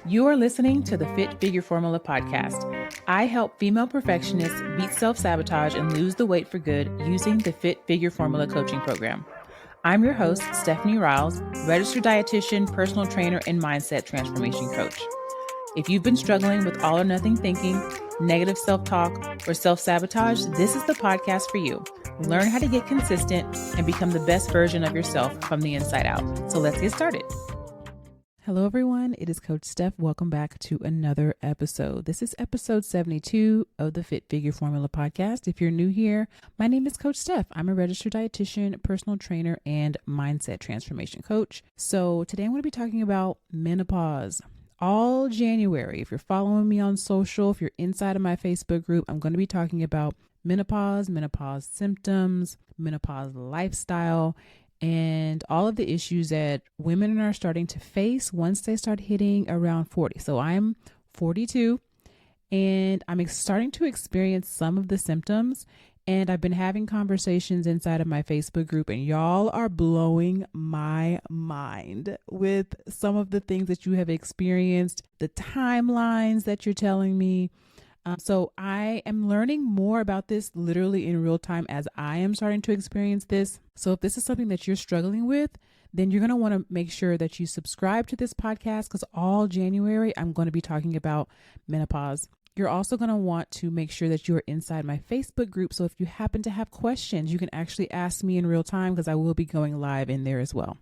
You are listening to the Fit Figure Formula podcast. I help female perfectionists beat self-sabotage and lose the weight for good using the Fit Figure Formula coaching program. I'm your host, Stephanie Riles, registered dietitian, personal trainer, and mindset transformation coach. If you've been struggling with all or nothing thinking, negative self-talk, or self-sabotage, this is the podcast for you. Learn how to get consistent and become the best version of yourself from the inside out. So let's get started. Hello, everyone. It is Coach Steph. Welcome back to another episode. This is episode 72 of the Fit Figure Formula podcast. If you're new here, my name is Coach Steph. I'm a registered dietitian, personal trainer, and mindset transformation coach. So today I'm going to be talking about menopause. All January, if you're following me on social, if you're inside of my Facebook group, I'm going to be talking about menopause, menopause symptoms, menopause lifestyle, and all of the issues that women are starting to face once they start hitting around 40. So I'm 42 and I'm starting to experience some of the symptoms, and I've been having conversations inside of my Facebook group, and y'all are blowing my mind with some of the things that you have experienced, the timelines that you're telling me. So I am learning more about this literally in real time as I am starting to experience this. So if this is something that you're struggling with, then you're going to want to make sure that you subscribe to this podcast, because all January, I'm going to be talking about menopause. You're also going to want to make sure that you're inside my Facebook group. So if you happen to have questions, you can actually ask me in real time, because I will be going live in there as well.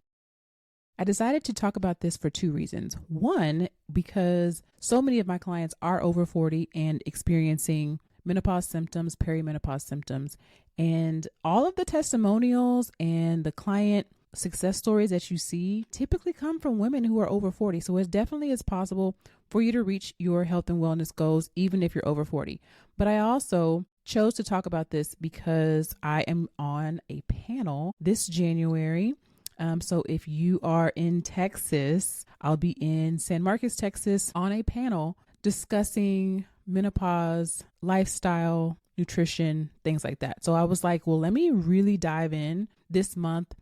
I decided to talk about this for two reasons. One, because so many of my clients are over 40 and experiencing menopause symptoms, perimenopause symptoms, and all of the testimonials and the client success stories that you see typically come from women who are over 40. So it definitely is possible for you to reach your health and wellness goals, even if you're over 40. But I also chose to talk about this because I am on a panel this January. So if you are in Texas, I'll be in San Marcos, Texas on a panel discussing menopause, lifestyle, nutrition, things like that. So I was like, well, let me really dive in this month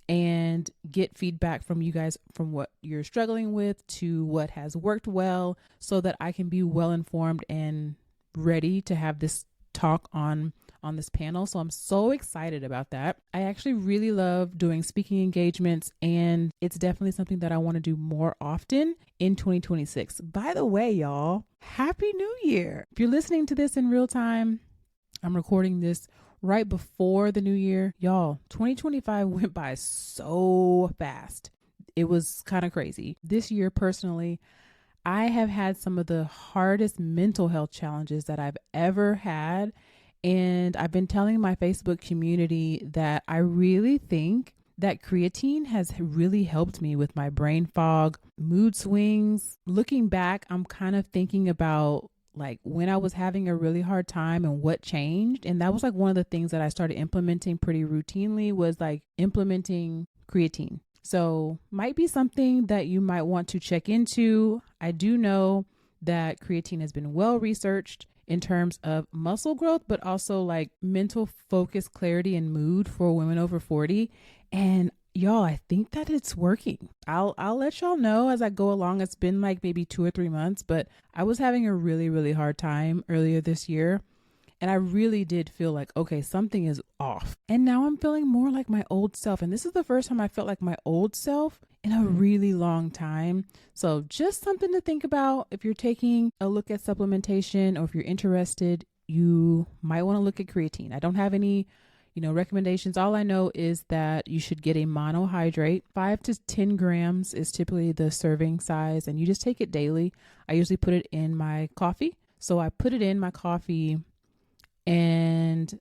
and get feedback from you guys, from what you're struggling with to what has worked well, so that I can be well informed and ready to have this talk on this panel. So I'm so excited about that. I actually really love doing speaking engagements, and it's definitely something that I want to do more often in 2026. By the way, y'all, Happy New Year. If you're listening to this in real time, I'm recording this right before the new year. Y'all, 2025 went by so fast. It was kind of crazy. This year, personally, I have had some of the hardest mental health challenges that I've ever had. And I've been telling my Facebook community that I really think that creatine has really helped me with my brain fog, mood swings. Looking back, I'm kind of thinking about like when I was having a really hard time and what changed. And that was like one of the things that I started implementing pretty routinely, was like implementing creatine. So might be something that you might want to check into. I do know that creatine has been well researched in terms of muscle growth, but also like mental focus, clarity, and mood for women over 40. And y'all, I think that it's working. I'll let y'all know as I go along. It's been like maybe 2 or 3 months, but I was having a really, really hard time earlier this year. And I really did feel like, okay, something is off. And now I'm feeling more like my old self. And this is the first time I felt like my old self in a really long time. So just something to think about. If you're taking a look at supplementation, or if you're interested, you might want to look at creatine. I don't have any, recommendations. All I know is that you should get a monohydrate. 5 to 10 grams is typically the serving size, and you just take it daily. I usually put it in my coffee. So I put it in my coffee, and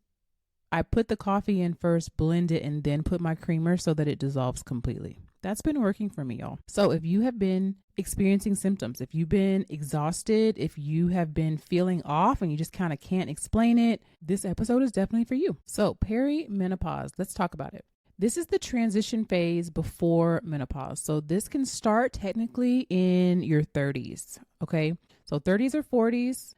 I put the coffee in first, blend it, and then put my creamer so that it dissolves completely. That's been working for me, y'all. So if you have been experiencing symptoms, if you've been exhausted, if you have been feeling off and you just kind of can't explain it, this episode is definitely for you. So perimenopause, let's talk about it. This is the transition phase before menopause. So this can start technically in your 30s, okay? So 30s or 40s.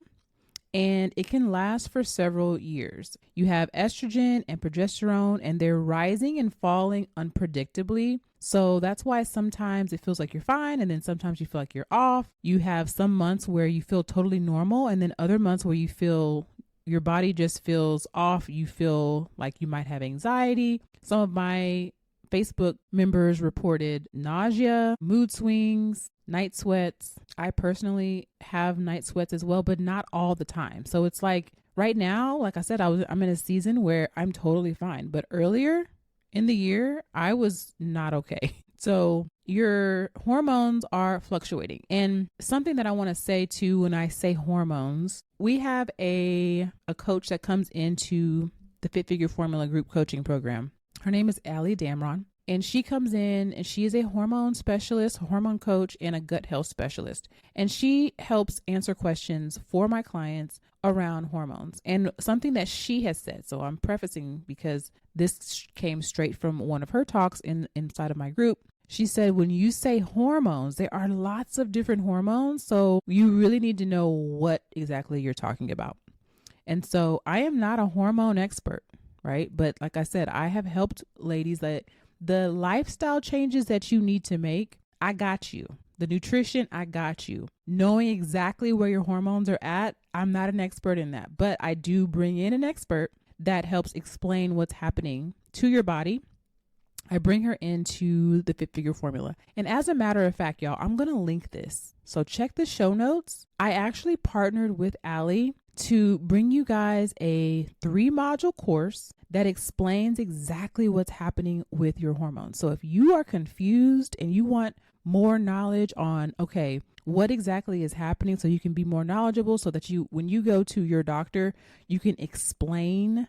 And it can last for several years. You have estrogen and progesterone, and they're rising and falling unpredictably. So that's why sometimes it feels like you're fine, and then sometimes you feel like you're off. You have some months where you feel totally normal, and then other months where you feel your body just feels off. You feel like you might have anxiety. Some of my Facebook members reported nausea, mood swings, night sweats. I personally have night sweats as well, but not all the time. So it's like right now, like I said, I'm in a season where I'm totally fine. But earlier in the year, I was not okay. So your hormones are fluctuating. And something that I want to say too, when I say hormones, we have a coach that comes into the Fit Figure Formula group coaching program. Her name is Ali Damron. And she comes in and she is a hormone specialist, hormone coach, and a gut health specialist. And she helps answer questions for my clients around hormones. And something that she has said, so I'm prefacing because this came straight from one of her talks inside of my group. She said, when you say hormones, there are lots of different hormones. So you really need to know what exactly you're talking about. And so I am not a hormone expert, right? But like I said, I have helped ladies that the lifestyle changes that you need to make, I got you. The nutrition, I got you. Knowing exactly where your hormones are at, I'm not an expert in that, but I do bring in an expert that helps explain what's happening to your body. I bring her into the Fit Figure Formula. And as a matter of fact, y'all, I'm going to link this. So check the show notes. I actually partnered with Ali to bring you guys a 3-module course that explains exactly what's happening with your hormones. So if you are confused and you want more knowledge on, okay, what exactly is happening so you can be more knowledgeable so that when you go to your doctor, you can explain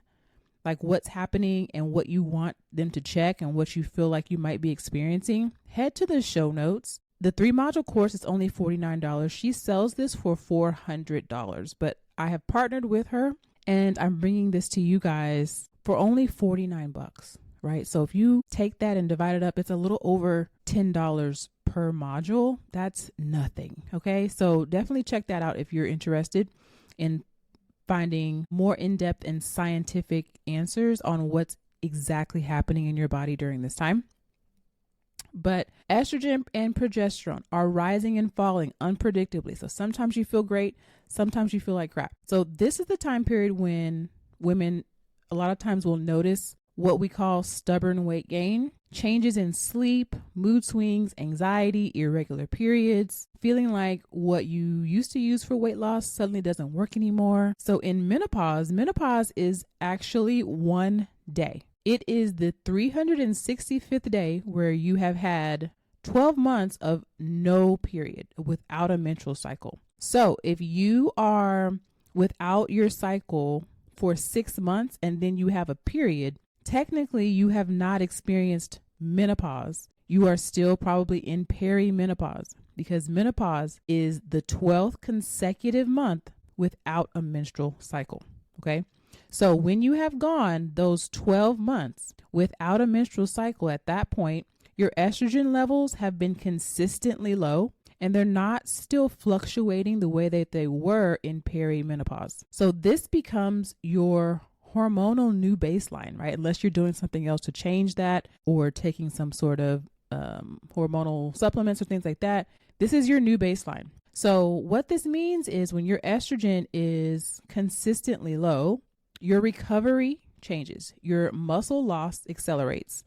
like what's happening and what you want them to check and what you feel like you might be experiencing, head to the show notes. The 3-module course is only $49. She sells this for $400, but I have partnered with her and I'm bringing this to you guys for only $49, right? So if you take that and divide it up, it's a little over $10 per module. That's nothing. Okay. So definitely check that out if you're interested in finding more in-depth and scientific answers on what's exactly happening in your body during this time. But estrogen and progesterone are rising and falling unpredictably. So sometimes you feel great, sometimes you feel like crap. So this is the time period when women a lot of times will notice what we call stubborn weight gain, changes in sleep, mood swings, anxiety, irregular periods, feeling like what you used to use for weight loss suddenly doesn't work anymore. So in menopause is actually one day. It is the 365th day where you have had 12 months of no period without a menstrual cycle. So if you are without your cycle for 6 months and then you have a period, technically you have not experienced menopause. You are still probably in perimenopause because menopause is the 12th consecutive month without a menstrual cycle. Okay. So when you have gone those 12 months without a menstrual cycle, at that point, your estrogen levels have been consistently low and they're not still fluctuating the way that they were in perimenopause. So this becomes your hormonal new baseline, right? Unless you're doing something else to change that or taking some sort of hormonal supplements or things like that. This is your new baseline. So what this means is when your estrogen is consistently low, your recovery changes, your muscle loss accelerates,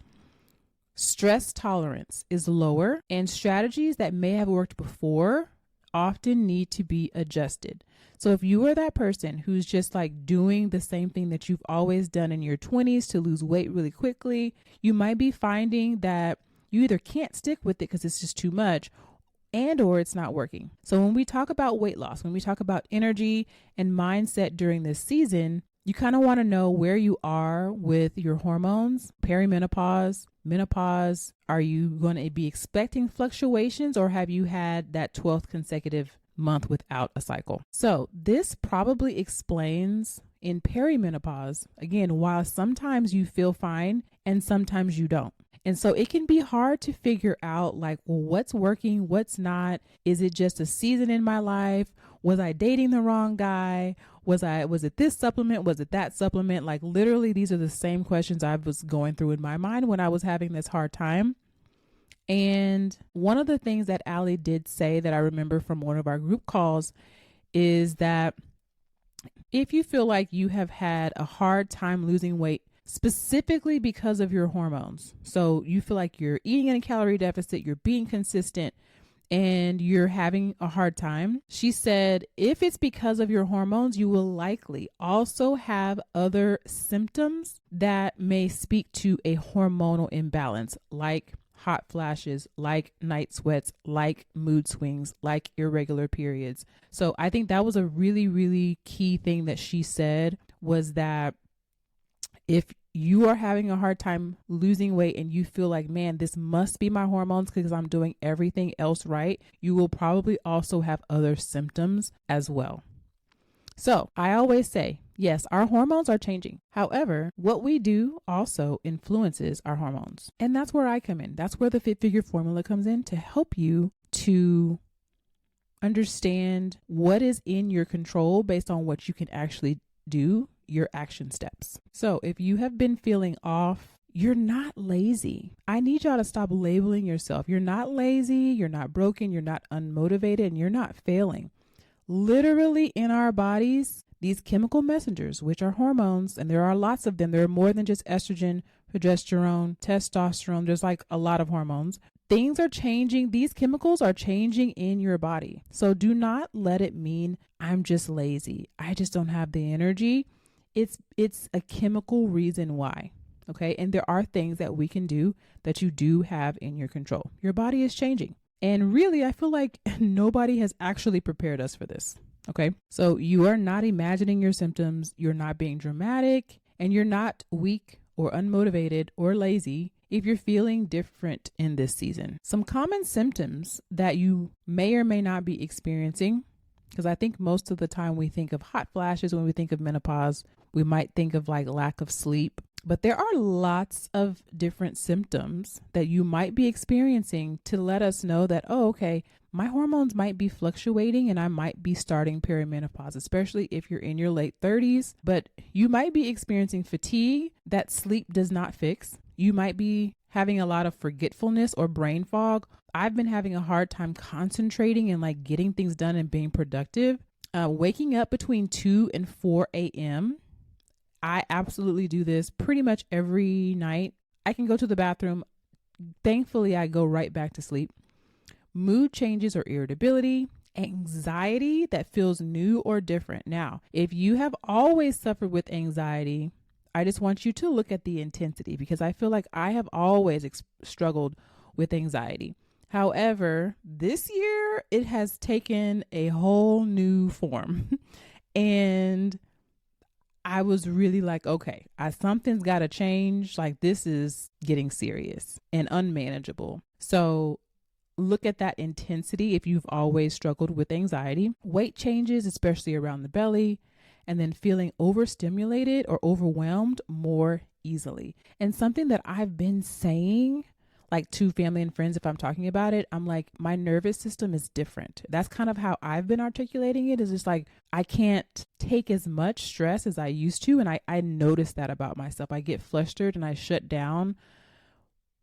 stress tolerance is lower, and strategies that may have worked before often need to be adjusted. So if you are that person who's just like doing the same thing that you've always done in your 20s to lose weight really quickly, you might be finding that you either can't stick with it because it's just too much or it's not working. So when we talk about weight loss, when we talk about energy and mindset during this season, you kind of want to know where you are with your hormones, perimenopause, menopause. Are you going to be expecting fluctuations or have you had that 12th consecutive month without a cycle? So this probably explains in perimenopause, again, while sometimes you feel fine and sometimes you don't. And so it can be hard to figure out like, well, what's working, what's not? Is it just a season in my life? Was I dating the wrong guy? Was it this supplement? Was it that supplement? Like literally, these are the same questions I was going through in my mind when I was having this hard time. And one of the things that Ali did say that I remember from one of our group calls is that if you feel like you have had a hard time losing weight specifically because of your hormones, so you feel like you're eating in a calorie deficit, you're being consistent, and you're having a hard time, she said, if it's because of your hormones, you will likely also have other symptoms that may speak to a hormonal imbalance, like hot flashes, like night sweats, like mood swings, like irregular periods. So I think that was a really, really key thing that she said, was that if you are having a hard time losing weight and you feel like, man, this must be my hormones because I'm doing everything else right, you will probably also have other symptoms as well. So I always say, yes, our hormones are changing. However, what we do also influences our hormones. And that's where I come in. That's where the Fit Figure formula comes in, to help you to understand what is in your control based on what you can actually do, your action steps. So if you have been feeling off, you're not lazy. I need y'all to stop labeling yourself. You're not lazy, you're not broken, you're not unmotivated, and you're not failing. Literally in our bodies, these chemical messengers, which are hormones, and there are lots of them. There are more than just estrogen, progesterone, testosterone. There's like a lot of hormones. Things are changing. These chemicals are changing in your body. So do not let it mean I'm just lazy, I just don't have the energy. It's a chemical reason why. Okay. And there are things that we can do that you do have in your control. Your body is changing. And really, I feel like nobody has actually prepared us for this. Okay. So you are not imagining your symptoms. You're not being dramatic, and you're not weak or unmotivated or lazy if you're feeling different in this season. Some common symptoms that you may or may not be experiencing, because I think most of the time we think of hot flashes when we think of menopause. We might think of like lack of sleep, but there are lots of different symptoms that you might be experiencing to let us know that, oh, okay, my hormones might be fluctuating and I might be starting perimenopause, especially if you're in your late 30s. But you might be experiencing fatigue that sleep does not fix. You might be having a lot of forgetfulness or brain fog. I've been having a hard time concentrating and like getting things done and being productive. Waking up between 2 and 4 a.m. I absolutely do this pretty much every night. I can go to the bathroom. Thankfully, I go right back to sleep. Mood changes or irritability, anxiety that feels new or different. Now, if you have always suffered with anxiety, I just want you to look at the intensity, because I feel like I have always struggled with anxiety. However, this year it has taken a whole new form. And I was really like, okay, something's got to change. Like, this is getting serious and unmanageable. So look at that intensity if you've always struggled with anxiety. Weight changes, especially around the belly, and then feeling overstimulated or overwhelmed more easily. And something that I've been saying, like to family and friends, if I'm talking about it, I'm like, my nervous system is different. That's kind of how I've been articulating it, is just like, I can't take as much stress as I used to. And I notice that about myself. I get flustered and I shut down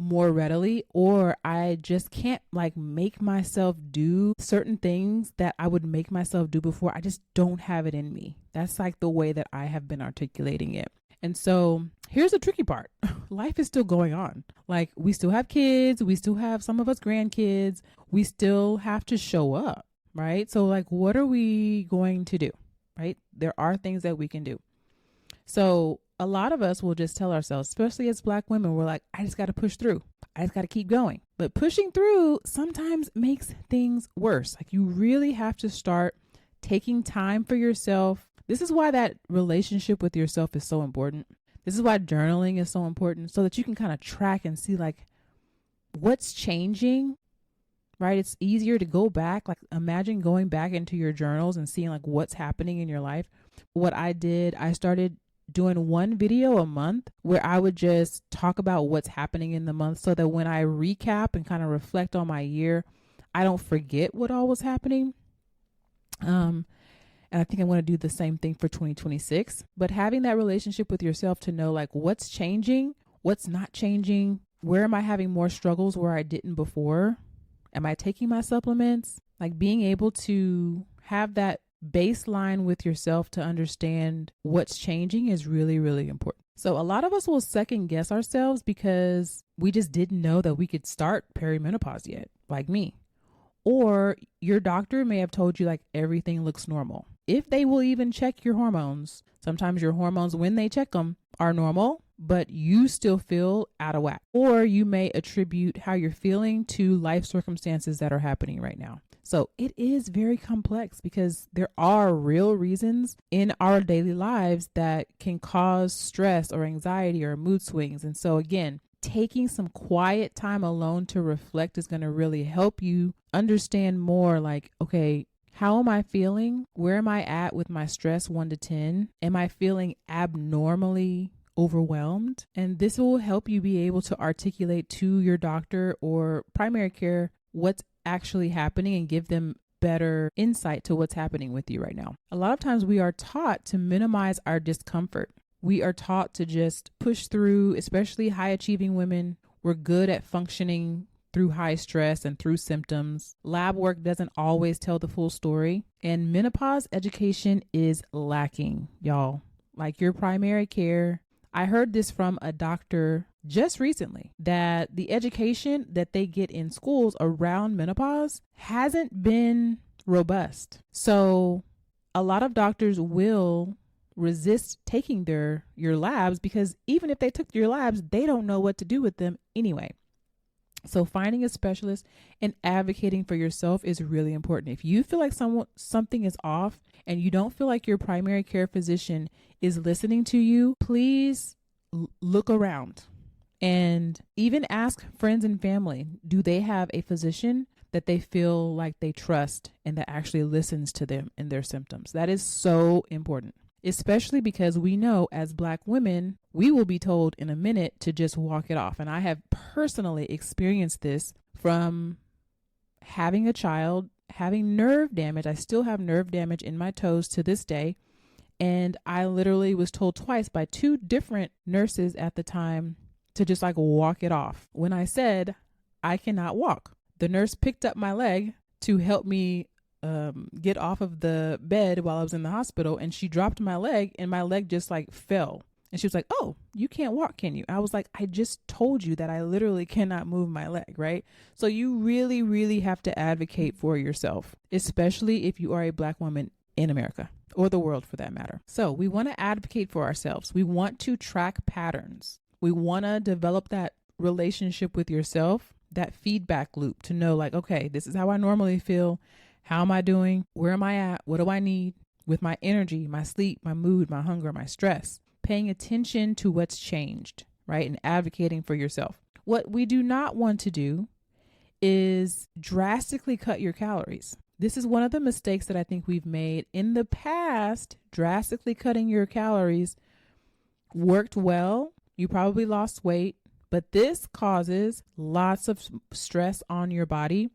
more readily, or I just can't like make myself do certain things that I would make myself do before. I just don't have it in me. That's like the way that I have been articulating it. And so here's the tricky part. Life is still going on. Like, we still have kids. We still have some of us grandkids. We still have to show up, right? So like, what are we going to do, right? There are things that we can do. So a lot of us will just tell ourselves, especially as Black women, we're like, I just got to push through. I just got to keep going. But pushing through sometimes makes things worse. Like, you really have to start taking time for yourself. This is why that relationship with yourself is so important. This is why journaling is so important, so that you can kind of track and see like what's changing, right? It's easier to go back. Like, imagine going back into your journals and seeing like what's happening in your life. What I did, I started doing one video a month where I would just talk about what's happening in the month, so that when I recap and kind of reflect on my year, I don't forget what all was happening. And I think I'm going to do the same thing for 2026. But having that relationship with yourself to know like what's changing, what's not changing, Where am I having more struggles where I didn't before? Am I taking my supplements? Like being able to have that baseline with yourself to understand what's changing is really, really important. So a lot of us will second guess ourselves because we just didn't know that we could start perimenopause yet, like me. Or your doctor may have told you like everything looks normal. If they will even check your hormones, sometimes your hormones, when they check them, are normal, but you still feel out of whack. Or you may attribute how you're feeling to life circumstances that are happening right now. So it is very complex because there are real reasons in our daily lives that can cause stress or anxiety or mood swings. And so again, taking some quiet time alone to reflect is going to really help you understand more like, okay, how am I feeling? Where am I at with my stress 1 to 10? Am I feeling abnormally overwhelmed? And this will help you be able to articulate to your doctor or primary care what's actually happening and give them better insight to what's happening with you right now. A lot of times we are taught to minimize our discomfort. We are taught to just push through, especially high achieving women. We're good at functioning through high stress and through symptoms. Lab work doesn't always tell the full story. And menopause education is lacking, y'all. Like your primary care. I heard this from a doctor just recently that the education that they get in schools around menopause hasn't been robust. So a lot of doctors will resist taking your labs because even if they took your labs, they don't know what to do with them anyway. So finding a specialist and advocating for yourself is really important. If you feel like something is off and you don't feel like your primary care physician is listening to you, please look around and even ask friends and family. Do they have a physician that they feel like they trust and that actually listens to them and their symptoms? That is so important, especially because we know as Black women, we will be told in a minute to just walk it off. And I have personally experienced this from having a child, having nerve damage. I still have nerve damage in my toes to this day. And I literally was told twice by 2 different nurses at the time to just like walk it off. When I said, I cannot walk, the nurse picked up my leg to help me get off of the bed while I was in the hospital, and she dropped my leg and my leg just like fell. And she was like, oh, you can't walk, can you? I was like, I just told you that I literally cannot move my leg, right? So you really, really have to advocate for yourself, especially if you are a Black woman in America or the world for that matter. So we want to advocate for ourselves. We want to track patterns. We want to develop that relationship with yourself, that feedback loop to know like, okay, this is how I normally feel. How am I doing? Where am I at? What do I need with my energy, my sleep, my mood, my hunger, my stress? Paying attention to what's changed, right? And advocating for yourself. What we do not want to do is drastically cut your calories. This is one of the mistakes that I think we've made in the past. Drastically cutting your calories worked well. You probably lost weight, but this causes lots of stress on your body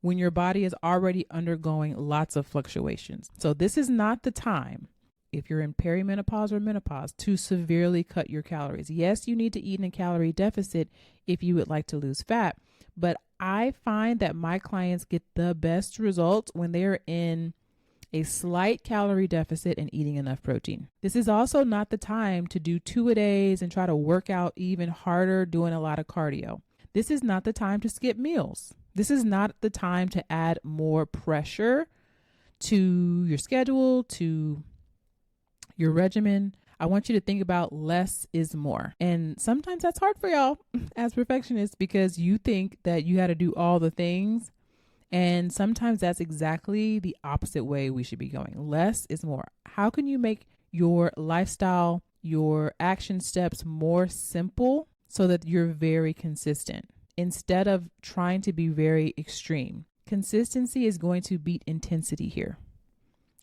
when your body is already undergoing lots of fluctuations. So this is not the time, if you're in perimenopause or menopause, to severely cut your calories. Yes, you need to eat in a calorie deficit if you would like to lose fat, but I find that my clients get the best results when they're in a slight calorie deficit and eating enough protein. This is also not the time to do 2-a-days and try to work out even harder doing a lot of cardio. This is not the time to skip meals. This is not the time to add more pressure to your schedule, to your regimen. I want you to think about less is more. And sometimes that's hard for y'all as perfectionists because you think that you got to do all the things. And sometimes that's exactly the opposite way we should be going. Less is more. How can you make your lifestyle, your action steps more simple so that you're very consistent instead of trying to be very extreme? Consistency is going to beat intensity here.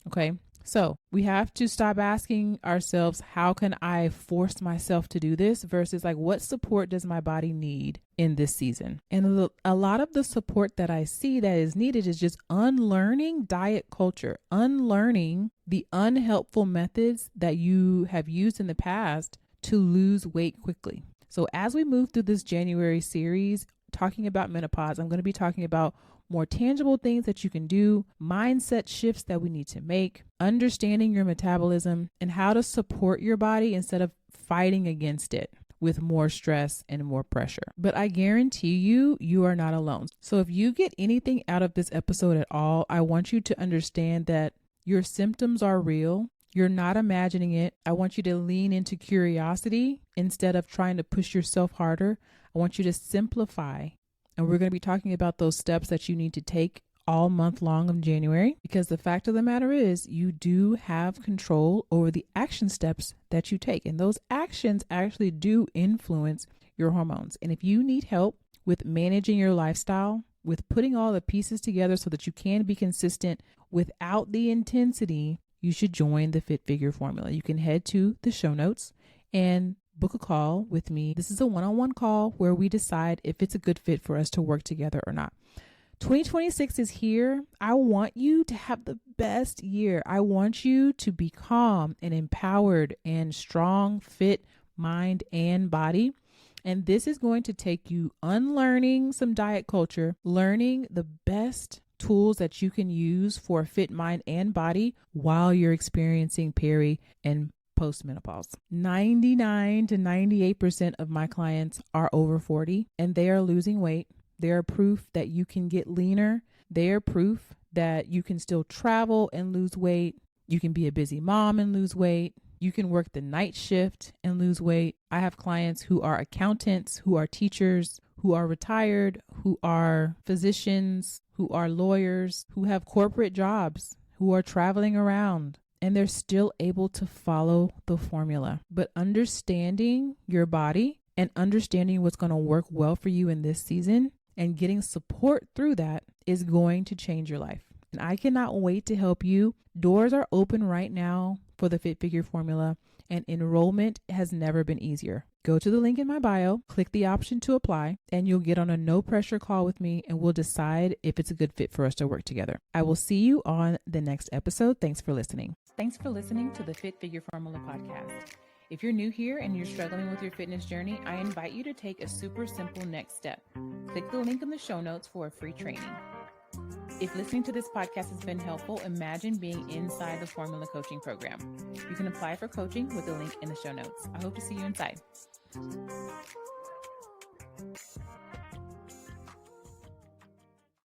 Okay. So we have to stop asking ourselves, how can I force myself to do this versus like, what support does my body need in this season? And a lot of the support that I see that is needed is just unlearning diet culture, unlearning the unhelpful methods that you have used in the past to lose weight quickly. So as we move through this January series, talking about menopause, I'm going to be talking about more tangible things that you can do, mindset shifts that we need to make, understanding your metabolism, and how to support your body instead of fighting against it with more stress and more pressure. But I guarantee you, you are not alone. So if you get anything out of this episode at all, I want you to understand that your symptoms are real. You're not imagining it. I want you to lean into curiosity instead of trying to push yourself harder. I want you to simplify. And we're going to be talking about those steps that you need to take all month long of January, because the fact of the matter is you do have control over the action steps that you take. And those actions actually do influence your hormones. And if you need help with managing your lifestyle, with putting all the pieces together so that you can be consistent without the intensity, you should join the Fit Figure Formula. You can head to the show notes and book a call with me. This is a one-on-one call where we decide if it's a good fit for us to work together or not. 2026 is here. I want you to have the best year. I want you to be calm and empowered and strong, fit mind and body. And this is going to take you unlearning some diet culture, learning the best tools that you can use for a fit mind and body while you're experiencing peri and postmenopause. 99 to 98% of my clients are over 40 and they are losing weight. They are proof that you can get leaner. They are proof that you can still travel and lose weight. You can be a busy mom and lose weight. You can work the night shift and lose weight. I have clients who are accountants, who are teachers, who are retired, who are physicians, who are lawyers, who have corporate jobs, who are traveling around, and they're still able to follow the formula. But understanding your body and understanding what's going to work well for you in this season and getting support through that is going to change your life. And I cannot wait to help you. Doors are open right now for the Fit Figure Formula, and enrollment has never been easier. Go to the link in my bio, click the option to apply, and you'll get on a no pressure call with me and we'll decide if it's a good fit for us to work together. I will see you on the next episode. Thanks for listening. Thanks for listening to the Fit Figure Formula podcast. If you're new here and you're struggling with your fitness journey, I invite you to take a super simple next step. Click the link in the show notes for a free training. If listening to this podcast has been helpful, imagine being inside the Formula Coaching Program. You can apply for coaching with the link in the show notes. I hope to see you inside.